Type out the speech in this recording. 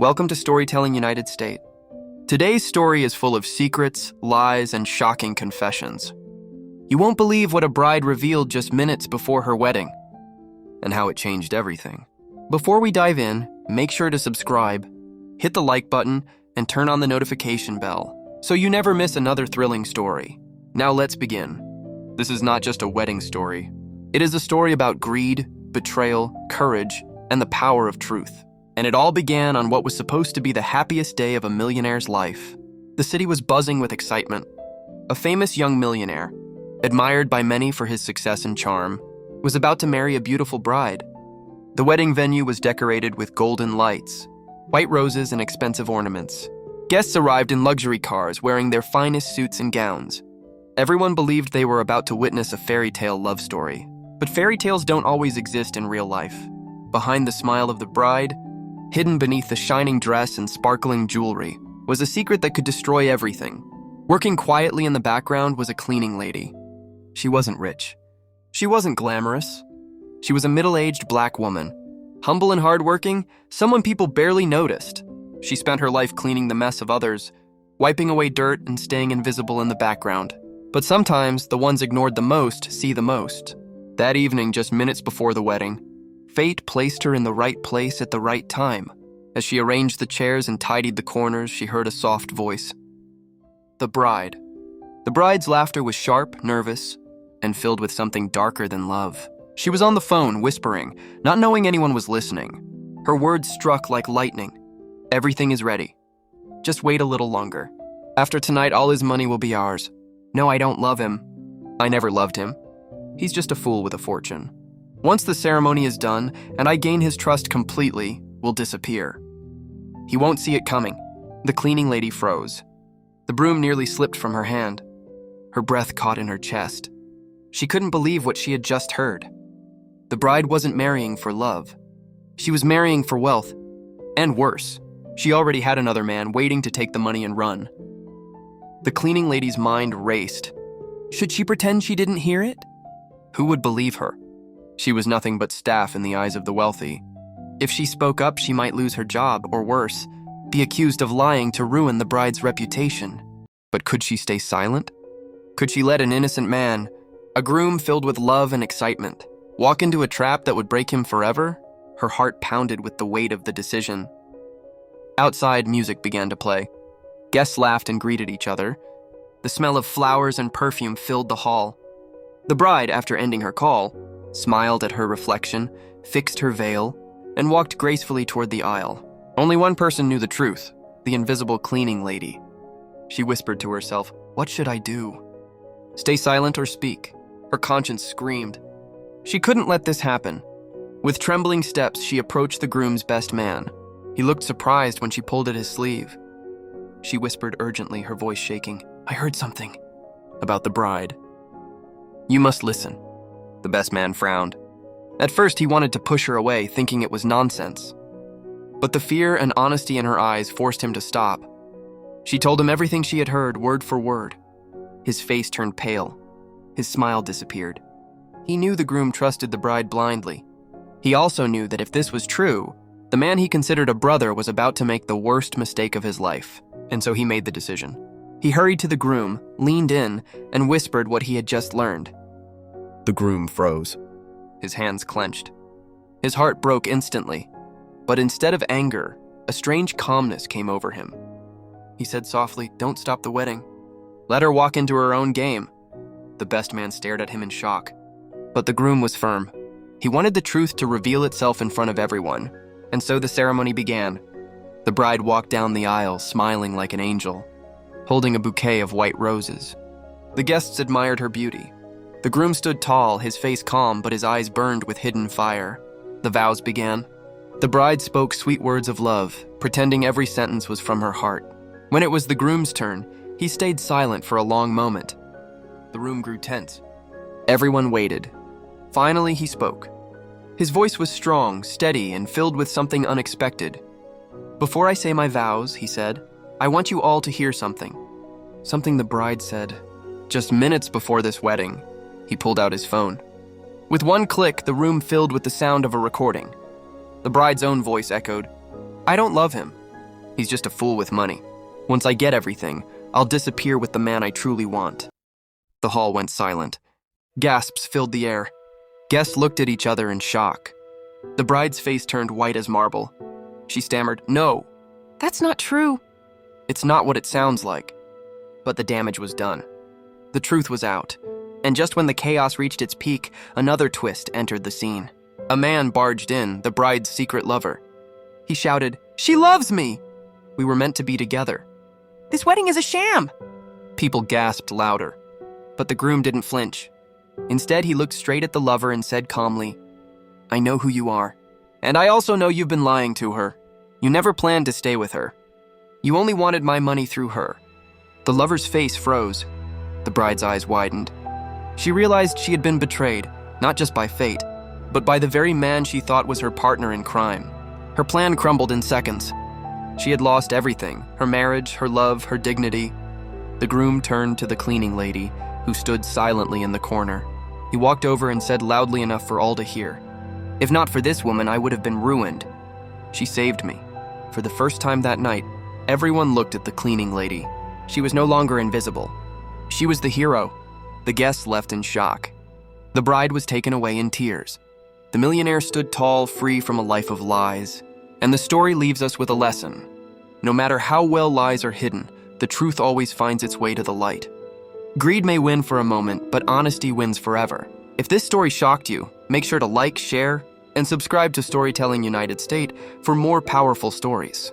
Welcome to Storytelling United States. Today's story is full of secrets, lies, and shocking confessions. You won't believe what a bride revealed just minutes before her wedding, and how it changed everything. Before we dive in, make sure to subscribe, hit the like button, and turn on the notification bell, so you never miss another thrilling story. Now let's begin. This is not just a wedding story. It is a story about greed, betrayal, courage, and the power of truth. And it all began on what was supposed to be the happiest day of a millionaire's life. The city was buzzing with excitement. A famous young millionaire, admired by many for his success and charm, was about to marry a beautiful bride. The wedding venue was decorated with golden lights, white roses, and expensive ornaments. Guests arrived in luxury cars wearing their finest suits and gowns. Everyone believed they were about to witness a fairy tale love story. But fairy tales don't always exist in real life. Behind the smile of the bride, hidden beneath the shining dress and sparkling jewelry, was a secret that could destroy everything. Working quietly in the background was a cleaning lady. She wasn't rich. She wasn't glamorous. She was a middle-aged black woman. Humble and hardworking, someone people barely noticed. She spent her life cleaning the mess of others, wiping away dirt and staying invisible in the background. But sometimes, the ones ignored the most see the most. That evening, just minutes before the wedding, fate placed her in the right place at the right time. As she arranged the chairs and tidied the corners, she heard a soft voice. The bride. The bride's laughter was sharp, nervous, and filled with something darker than love. She was on the phone, whispering, not knowing anyone was listening. Her words struck like lightning. Everything is ready. Just wait a little longer. After tonight, all his money will be ours. No, I don't love him. I never loved him. He's just a fool with a fortune. Once the ceremony is done, and I gain his trust completely, we'll disappear. He won't see it coming. The cleaning lady froze. The broom nearly slipped from her hand. Her breath caught in her chest. She couldn't believe what she had just heard. The bride wasn't marrying for love. She was marrying for wealth. And worse, she already had another man waiting to take the money and run. The cleaning lady's mind raced. Should she pretend she didn't hear it? Who would believe her? She was nothing but staff in the eyes of the wealthy. If she spoke up, she might lose her job, or worse, be accused of lying to ruin the bride's reputation. But could she stay silent? Could she let an innocent man, a groom filled with love and excitement, walk into a trap that would break him forever? Her heart pounded with the weight of the decision. Outside, music began to play. Guests laughed and greeted each other. The smell of flowers and perfume filled the hall. The bride, after ending her call, smiled at her reflection, fixed her veil, and walked gracefully toward the aisle. Only one person knew the truth, the invisible cleaning lady. She whispered to herself, "What should I do? Stay silent or speak?" Her conscience screamed. She couldn't let this happen. With trembling steps, she approached the groom's best man. He looked surprised when she pulled at his sleeve. She whispered urgently, her voice shaking, "I heard something about the bride." "You must listen." The best man frowned. At first, he wanted to push her away, thinking it was nonsense. But the fear and honesty in her eyes forced him to stop. She told him everything she had heard, word for word. His face turned pale. His smile disappeared. He knew the groom trusted the bride blindly. He also knew that if this was true, the man he considered a brother was about to make the worst mistake of his life, and so he made the decision. He hurried to the groom, leaned in, and whispered what he had just learned. The groom froze. His hands clenched. His heart broke instantly, but instead of anger, a strange calmness came over him. He said softly, "Don't stop the wedding. Let her walk into her own game." The best man stared at him in shock. But the groom was firm. He wanted the truth to reveal itself in front of everyone, and so the ceremony began. The bride walked down the aisle, smiling like an angel, holding a bouquet of white roses. The guests admired her beauty. The groom stood tall, his face calm, but his eyes burned with hidden fire. The vows began. The bride spoke sweet words of love, pretending every sentence was from her heart. When it was the groom's turn, he stayed silent for a long moment. The room grew tense. Everyone waited. Finally, he spoke. His voice was strong, steady, and filled with something unexpected. "Before I say my vows," he said, "I want you all to hear something." Something the bride said. Just minutes before this wedding, he pulled out his phone. With one click, the room filled with the sound of a recording. The bride's own voice echoed, "I don't love him. He's just a fool with money. Once I get everything, I'll disappear with the man I truly want." The hall went silent. Gasps filled the air. Guests looked at each other in shock. The bride's face turned white as marble. She stammered, "No, that's not true." "It's not what it sounds like." But the damage was done. The truth was out. And just when the chaos reached its peak, another twist entered the scene. A man barged in, the bride's secret lover. He shouted, "She loves me! We were meant to be together. This wedding is a sham!" People gasped louder. But the groom didn't flinch. Instead, he looked straight at the lover and said calmly, "I know who you are. And I also know you've been lying to her. You never planned to stay with her. You only wanted my money through her." The lover's face froze. The bride's eyes widened. She realized she had been betrayed, not just by fate, but by the very man she thought was her partner in crime. Her plan crumbled in seconds. She had lost everything, her marriage, her love, her dignity. The groom turned to the cleaning lady, who stood silently in the corner. He walked over and said loudly enough for all to hear, "If not for this woman, I would have been ruined. She saved me." For the first time that night, everyone looked at the cleaning lady. She was no longer invisible. She was the hero. The guests left in shock. The bride was taken away in tears. The millionaire stood tall, free from a life of lies. And the story leaves us with a lesson. No matter how well lies are hidden, the truth always finds its way to the light. Greed may win for a moment, but honesty wins forever. If this story shocked you, make sure to like, share, and subscribe to Storytelling United States for more powerful stories.